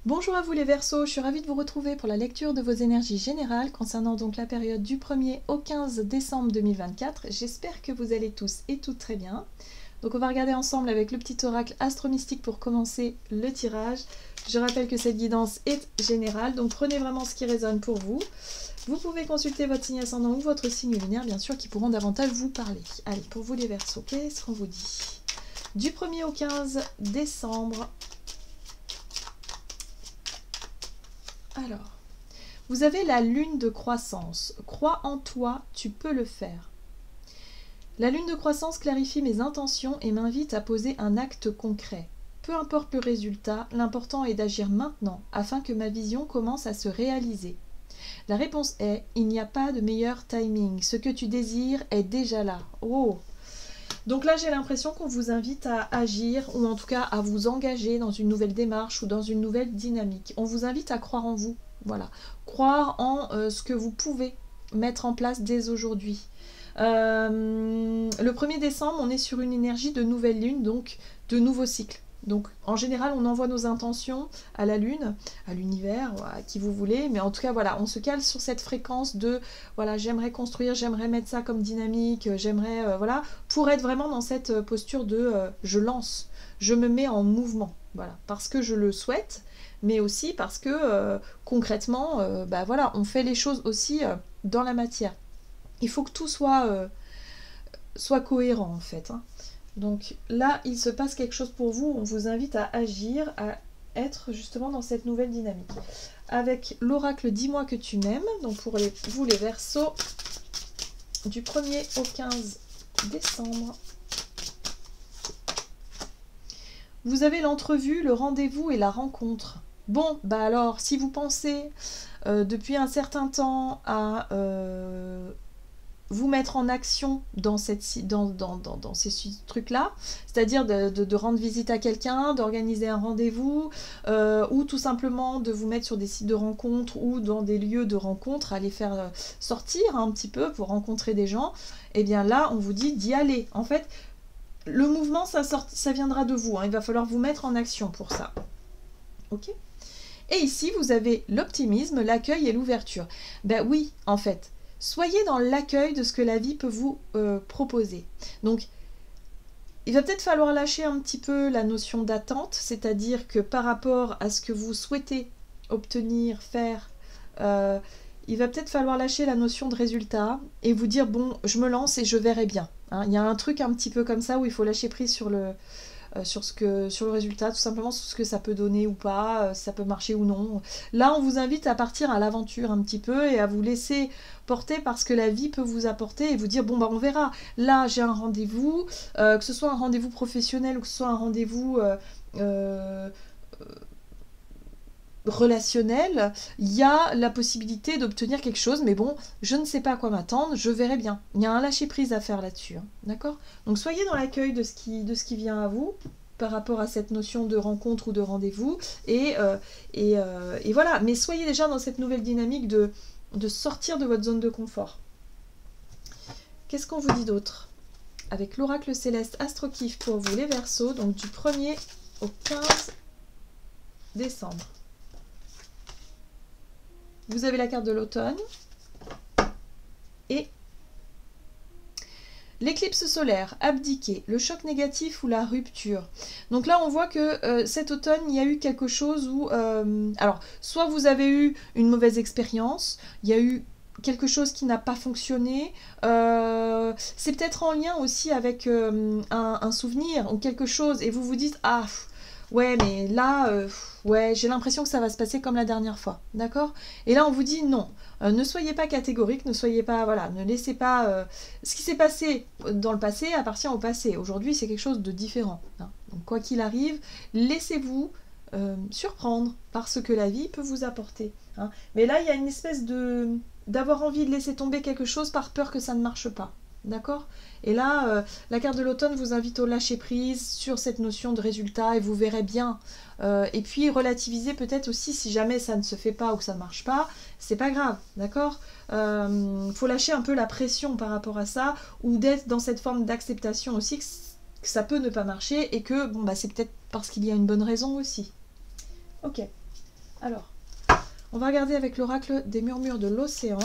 Bonjour à vous les Verseaux, je suis ravie de vous retrouver pour la lecture de vos énergies générales concernant donc la période du 1er au 15 décembre 2024. J'espère que vous allez tous et toutes très bien. Donc on va regarder ensemble avec le petit oracle astro-mystique pour commencer le tirage. Je rappelle que cette guidance est générale, donc prenez vraiment ce qui résonne pour vous. Vous pouvez consulter votre signe ascendant ou votre signe lunaire, bien sûr, qui pourront davantage vous parler. Allez, pour vous les Verseaux, qu'est-ce qu'on vous dit? Du 1er au 15 décembre. Alors, vous avez la lune de croissance. Crois en toi, tu peux le faire. La lune de croissance clarifie mes intentions et m'invite à poser un acte concret. Peu importe le résultat, l'important est d'agir maintenant afin que ma vision commence à se réaliser. La réponse est, il n'y a pas de meilleur timing. Ce que tu désires est déjà là. Oh! Donc là, j'ai l'impression qu'on vous invite à agir, ou en tout cas à vous engager dans une nouvelle démarche ou dans une nouvelle dynamique. On vous invite à croire en vous, voilà. Croire en ce que vous pouvez mettre en place dès aujourd'hui. Le 1er décembre, on est sur une énergie de nouvelle lune, donc de nouveaux cycles. Donc en général, on envoie nos intentions à la lune, à l'univers, à qui vous voulez, mais en tout cas voilà, on se cale sur cette fréquence de voilà, j'aimerais construire, j'aimerais mettre ça comme dynamique, j'aimerais voilà, pour être vraiment dans cette posture de je lance, je me mets en mouvement, voilà, parce que je le souhaite, mais aussi parce que concrètement, bah voilà, on fait les choses aussi dans la matière. Il faut que tout soit cohérent en fait, hein. Donc là, il se passe quelque chose pour vous, on vous invite à agir, à être justement dans cette nouvelle dynamique. Avec l'oracle Dis-moi que tu m'aimes, donc pour vous les Verseaux, du 1er au 15 décembre. Vous avez l'entrevue, le rendez-vous et la rencontre. Bon, bah alors, si vous pensez depuis un certain temps à vous mettre en action dans ces trucs-là, c'est-à-dire de rendre visite à quelqu'un, d'organiser un rendez-vous, ou tout simplement de vous mettre sur des sites de rencontres ou dans des lieux de rencontres, aller faire sortir un petit peu pour rencontrer des gens, et bien là, on vous dit d'y aller. En fait, le mouvement, ça viendra de vous, hein. Il va falloir vous mettre en action pour ça. Ok ? Et ici, vous avez l'optimisme, l'accueil et l'ouverture. Ben oui, en fait, soyez dans l'accueil de ce que la vie peut vous proposer. Donc, il va peut-être falloir lâcher un petit peu la notion d'attente, c'est-à-dire que par rapport à ce que vous souhaitez obtenir, faire, il va peut-être falloir lâcher la notion de résultat et vous dire, bon, je me lance et je verrai bien. Hein. Il y a un truc un petit peu comme ça où il faut lâcher prise sur le résultat, tout simplement sur ce que ça peut donner ou pas, si ça peut marcher ou non. Là, on vous invite à partir à l'aventure un petit peu et à vous laisser porter par ce que la vie peut vous apporter et vous dire, bon, bah on verra. Là, j'ai un rendez-vous, que ce soit un rendez-vous professionnel ou que ce soit un rendez-vous relationnel, il y a la possibilité d'obtenir quelque chose, mais bon, je ne sais pas à quoi m'attendre, je verrai bien. Il y a un lâcher-prise à faire là-dessus, hein, d'accord ? Donc soyez dans l'accueil de ce qui vient à vous, par rapport à cette notion de rencontre ou de rendez-vous, et voilà, mais soyez déjà dans cette nouvelle dynamique de sortir de votre zone de confort. Qu'est-ce qu'on vous dit d'autre ? Avec l'oracle céleste Astro-Kiff pour vous les Verseaux, donc du 1er au 15 décembre. Vous avez la carte de l'automne et l'éclipse solaire, abdiquer, le choc négatif ou la rupture. Donc là, on voit que cet automne, il y a eu quelque chose où... alors, soit vous avez eu une mauvaise expérience, il y a eu quelque chose qui n'a pas fonctionné, c'est peut-être en lien aussi avec un souvenir ou quelque chose, et vous vous dites, ah... ouais, mais là, ouais, j'ai l'impression que ça va se passer comme la dernière fois, d'accord ? Et là, on vous dit non, ne soyez pas catégorique, ne soyez pas, voilà, ne laissez pas... ce qui s'est passé dans le passé appartient au passé. Aujourd'hui, c'est quelque chose de différent, hein. Donc, quoi qu'il arrive, laissez-vous surprendre par ce que la vie peut vous apporter, hein. Mais là, il y a une espèce d'avoir envie de laisser tomber quelque chose par peur que ça ne marche pas. D'accord ? Et là, la carte de l'automne vous invite au lâcher-prise sur cette notion de résultat et vous verrez bien. Et puis relativiser peut-être aussi si jamais ça ne se fait pas ou que ça ne marche pas, c'est pas grave, d'accord ? Faut lâcher un peu la pression par rapport à ça ou d'être dans cette forme d'acceptation aussi que ça peut ne pas marcher et que bon, bah, c'est peut-être parce qu'il y a une bonne raison aussi. Ok. Alors, on va regarder avec l'oracle des murmures de l'océan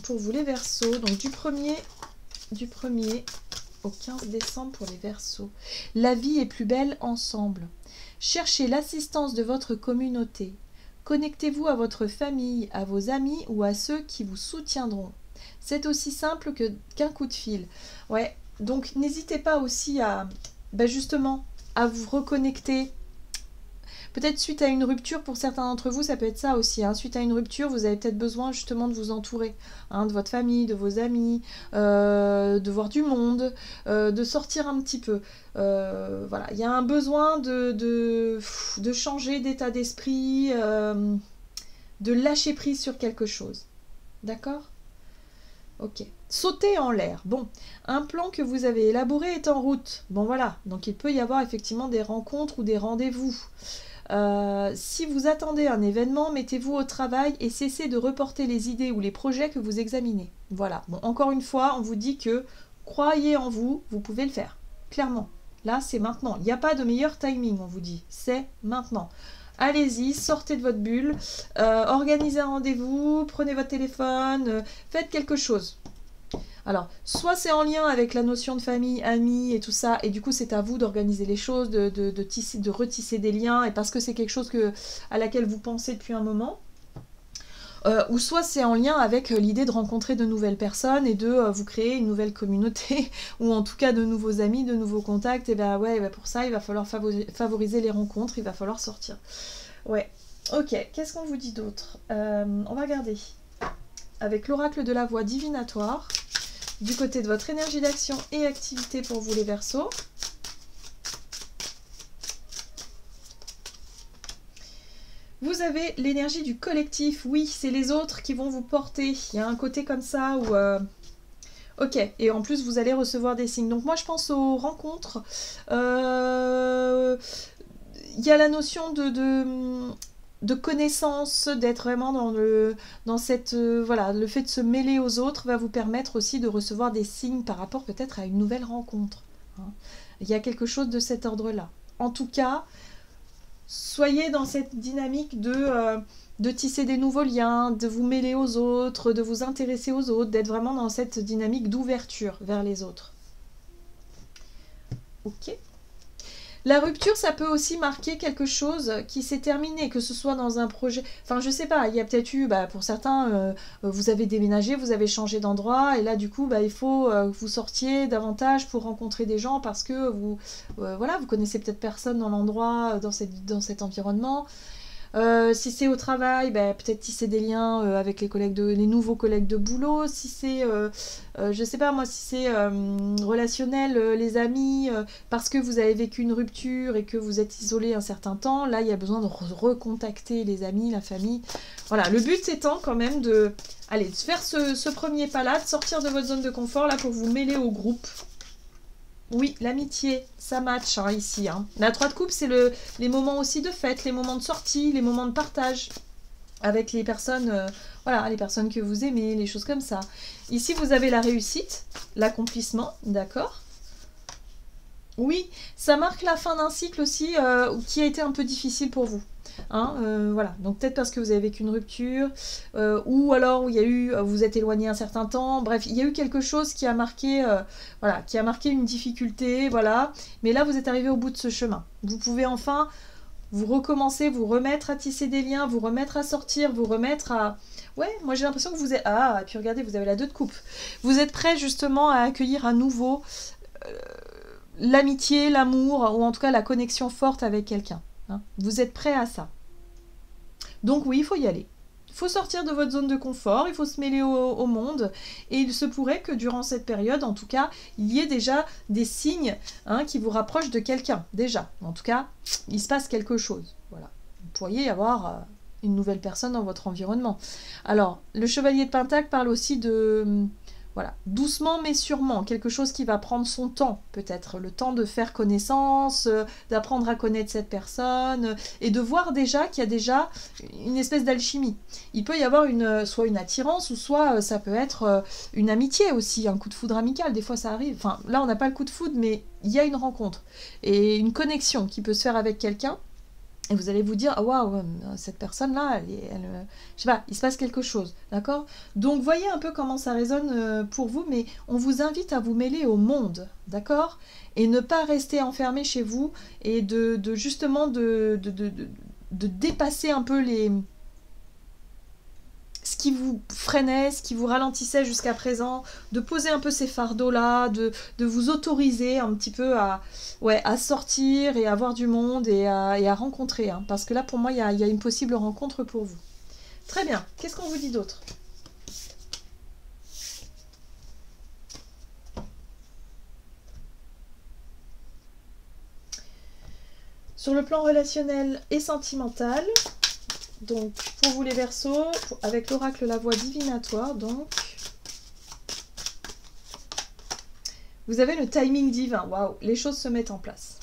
pour vous les Verseaux. Donc du 1er au 15 décembre pour les Verseaux. La vie est plus belle ensemble. Cherchez l'assistance de votre communauté. Connectez-vous à votre famille, à vos amis ou à ceux qui vous soutiendront. C'est aussi simple qu'un coup de fil. Ouais, donc n'hésitez pas aussi à, justement, à vous reconnecter. Peut-être suite à une rupture, pour certains d'entre vous, ça peut être ça aussi. Hein. Suite à une rupture, vous avez peut-être besoin justement de vous entourer, hein, de votre famille, de vos amis, de voir du monde, de sortir un petit peu. Voilà, il y a un besoin de changer d'état d'esprit, de lâcher prise sur quelque chose. D'accord ? Ok. Sauter en l'air. Bon, un plan que vous avez élaboré est en route. Bon voilà, donc il peut y avoir effectivement des rencontres ou des rendez-vous. Si vous attendez un événement, mettez-vous au travail et cessez de reporter les idées ou les projets que vous examinez. Voilà. Bon, encore une fois, on vous dit que croyez en vous, vous pouvez le faire. Clairement. Là, c'est maintenant. Il n'y a pas de meilleur timing, on vous dit. C'est maintenant. Allez-y, sortez de votre bulle, organisez un rendez-vous, prenez votre téléphone, faites quelque chose. Alors, soit c'est en lien avec la notion de famille, amis et tout ça, et du coup c'est à vous d'organiser les choses, de retisser des liens, et parce que c'est quelque chose à laquelle vous pensez depuis un moment. Ou soit c'est en lien avec l'idée de rencontrer de nouvelles personnes et de vous créer une nouvelle communauté, ou en tout cas de nouveaux amis, de nouveaux contacts. Et ben ouais, pour ça il va falloir favoriser les rencontres, il va falloir sortir. Ouais, ok, qu'est-ce qu'on vous dit d'autre? On va regarder avec l'oracle de la voix divinatoire, du côté de votre énergie d'action et activité pour vous les Verseaux. Vous avez l'énergie du collectif. Oui, c'est les autres qui vont vous porter. Il y a un côté comme ça où... Ok, et en plus vous allez recevoir des signes. Donc moi je pense aux rencontres. Il y a la notion de connaissance, d'être vraiment dans cette... voilà, le fait de se mêler aux autres va vous permettre aussi de recevoir des signes par rapport peut-être à une nouvelle rencontre. Hein. Il y a quelque chose de cet ordre-là. En tout cas... Soyez dans cette dynamique de tisser des nouveaux liens, de vous mêler aux autres, de vous intéresser aux autres, d'être vraiment dans cette dynamique d'ouverture vers les autres. Ok. La rupture, ça peut aussi marquer quelque chose qui s'est terminé, que ce soit dans un projet... Enfin, je sais pas, il y a peut-être eu, pour certains, vous avez déménagé, vous avez changé d'endroit, et là, du coup, il faut que vous sortiez davantage pour rencontrer des gens parce que vous connaissez peut-être personne dans l'endroit, dans cet environnement. Si c'est au travail, peut-être tisser des liens avec les nouveaux collègues de boulot. Si c'est, je sais pas moi, si c'est relationnel, les amis, parce que vous avez vécu une rupture et que vous êtes isolé un certain temps, là il y a besoin de recontacter les amis, la famille. Voilà, le but étant quand même de faire ce premier pas là, de sortir de votre zone de confort là pour vous mêler au groupe. Oui, l'amitié, ça match ici. Hein. La 3 de coupe, c'est les moments aussi de fête, les moments de sortie, les moments de partage avec les personnes, les personnes que vous aimez, les choses comme ça. Ici, vous avez la réussite, l'accomplissement, d'accord? Oui, ça marque la fin d'un cycle aussi qui a été un peu difficile pour vous. Hein, voilà, donc peut-être parce que vous avez vécu une rupture, ou alors où il y a eu, vous êtes éloigné un certain temps, bref, il y a eu quelque chose qui a marqué, qui a marqué une difficulté, voilà, mais là vous êtes arrivé au bout de ce chemin. Vous pouvez enfin vous recommencer, vous remettre à tisser des liens, vous remettre à sortir, vous remettre à... Ouais, moi j'ai l'impression que vous êtes... Ah, et puis regardez, vous avez la 2 de coupe. Vous êtes prêt justement à accueillir à nouveau l'amitié, l'amour, ou en tout cas la connexion forte avec quelqu'un. Hein. Vous êtes prêt à ça. Donc oui, il faut y aller. Il faut sortir de votre zone de confort, il faut se mêler au monde. Et il se pourrait que durant cette période, en tout cas, il y ait déjà des signes qui vous rapprochent de quelqu'un. Déjà. En tout cas, il se passe quelque chose. Voilà. Vous pourriez y avoir une nouvelle personne dans votre environnement. Alors, le chevalier de Pentacle parle aussi de... Voilà, doucement mais sûrement, quelque chose qui va prendre son temps, peut-être, le temps de faire connaissance, d'apprendre à connaître cette personne, et de voir déjà qu'il y a déjà une espèce d'alchimie. Il peut y avoir soit une attirance, ou soit ça peut être une amitié aussi, un coup de foudre amical, des fois ça arrive. Enfin, là on n'a pas le coup de foudre, mais il y a une rencontre, et une connexion qui peut se faire avec quelqu'un. Et vous allez vous dire, ah waouh, cette personne-là, je sais pas, il se passe quelque chose, d'accord? Donc voyez un peu comment ça résonne pour vous, mais on vous invite à vous mêler au monde, d'accord? Et ne pas rester enfermé chez vous et justement de dépasser un peu ce qui vous freinait, ce qui vous ralentissait jusqu'à présent, de poser un peu ces fardeaux-là, de vous autoriser un petit peu à sortir et à voir du monde et à rencontrer. Hein, parce que là, pour moi, il y a une possible rencontre pour vous. Très bien. Qu'est-ce qu'on vous dit d'autre ? Sur le plan relationnel et sentimental, donc pour vous les Verseaux, avec l'oracle La Voix divinatoire, donc vous avez le timing divin. Waouh, les choses se mettent en place.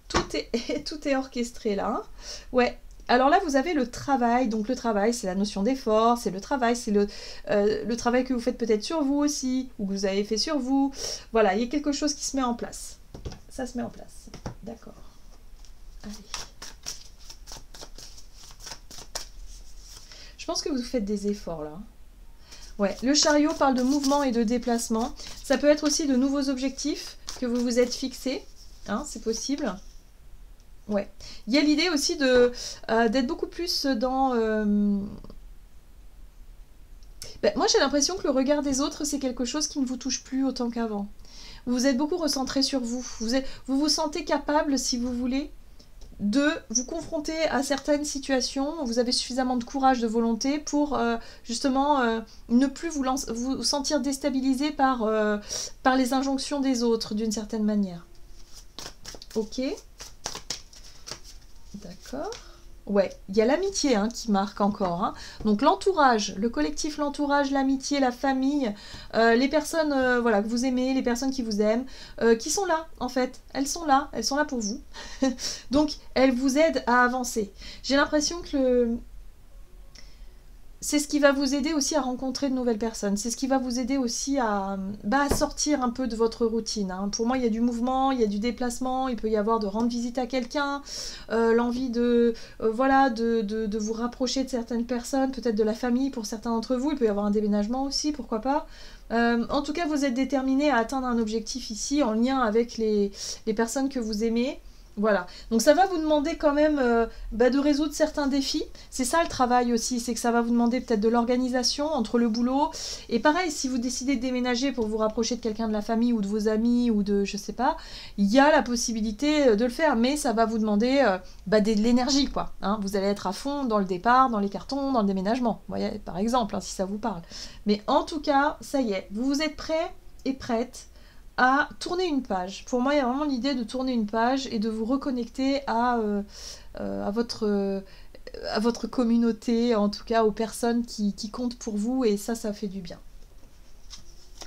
Tout est orchestré là. Hein. Ouais. Alors là, vous avez le travail. Donc le travail, c'est la notion d'effort, c'est le travail, c'est le travail que vous faites peut-être sur vous aussi, ou que vous avez fait sur vous. Voilà, il y a quelque chose qui se met en place. Ça se met en place. D'accord. Allez. Je pense que vous faites des efforts là. Ouais, le chariot parle de mouvement et de déplacement. Ça peut être aussi de nouveaux objectifs que vous vous êtes fixés. Hein, c'est possible. Ouais. Il y a l'idée aussi d'être beaucoup plus dans... moi, j'ai l'impression que le regard des autres, c'est quelque chose qui ne vous touche plus autant qu'avant. Vous êtes beaucoup recentré sur vous. Vous sentez capable, si vous voulez, de vous confronter à certaines situations, vous avez suffisamment de courage, de volonté pour justement ne plus vous sentir déstabilisé par les injonctions des autres d'une certaine manière. Ok. D'accord. Ouais, il y a l'amitié hein, qui marque encore. Hein. Donc l'entourage, le collectif, l'entourage, l'amitié, la famille, les personnes voilà, que vous aimez, les personnes qui vous aiment, qui sont là en fait. Elles sont là pour vous. Donc elles vous aident à avancer. J'ai l'impression que c'est ce qui va vous aider aussi à rencontrer de nouvelles personnes. C'est ce qui va vous aider aussi à sortir un peu de votre routine. Hein. Pour moi, il y a du mouvement, il y a du déplacement, il peut y avoir de rendre visite à quelqu'un, l'envie de vous rapprocher de certaines personnes, peut-être de la famille pour certains d'entre vous. Il peut y avoir un déménagement aussi, pourquoi pas. En tout cas, vous êtes déterminé à atteindre un objectif ici en lien avec les personnes que vous aimez. Voilà, donc ça va vous demander quand même de résoudre certains défis. C'est ça le travail aussi, c'est que ça va vous demander peut-être de l'organisation entre le boulot. Et pareil, si vous décidez de déménager pour vous rapprocher de quelqu'un de la famille ou de vos amis ou de je sais pas, il y a la possibilité de le faire, mais ça va vous demander de l'énergie quoi. Hein. Vous allez être à fond dans le départ, dans les cartons, dans le déménagement, vous voyez, par exemple, hein, si ça vous parle. Mais en tout cas, ça y est, vous êtes prêts et prêtes à tourner une page. Pour moi, il y a vraiment l'idée de tourner une page et de vous reconnecter à votre communauté, en tout cas aux personnes qui comptent pour vous, et ça fait du bien.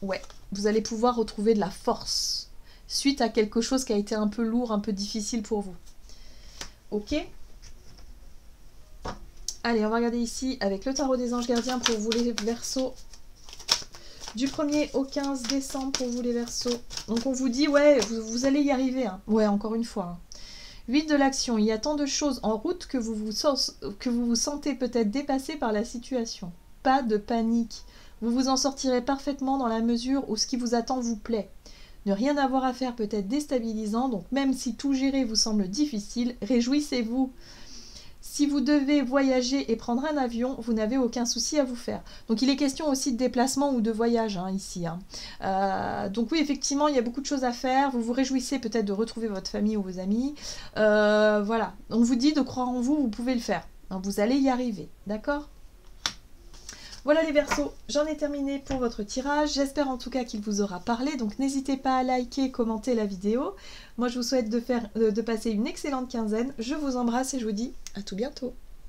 Ouais, vous allez pouvoir retrouver de la force suite à quelque chose qui a été un peu lourd, un peu difficile pour vous. Ok ? Allez, on va regarder ici avec le tarot des anges gardiens pour vous les Verseaux. Du 1er au 15 décembre pour vous les Verseaux. Donc on vous dit, ouais, vous allez y arriver. Hein. Ouais, encore une fois. Hein. 8 de l'action. Il y a tant de choses en route que vous vous sentez peut-être dépassé par la situation. Pas de panique. Vous vous en sortirez parfaitement dans la mesure où ce qui vous attend vous plaît. Ne rien avoir à faire peut être déstabilisant, donc même si tout gérer vous semble difficile, réjouissez-vous. Si vous devez voyager et prendre un avion, vous n'avez aucun souci à vous faire. Donc il est question aussi de déplacement ou de voyage hein, ici. Hein. Donc oui, effectivement, il y a beaucoup de choses à faire. Vous vous réjouissez peut-être de retrouver votre famille ou vos amis. Voilà, on vous dit de croire en vous, vous pouvez le faire. Donc, vous allez y arriver, d'accord ? Voilà les Verseaux, j'en ai terminé pour votre tirage. J'espère en tout cas qu'il vous aura parlé. Donc n'hésitez pas à liker, commenter la vidéo. Moi je vous souhaite de passer une excellente quinzaine. Je vous embrasse et je vous dis à tout bientôt.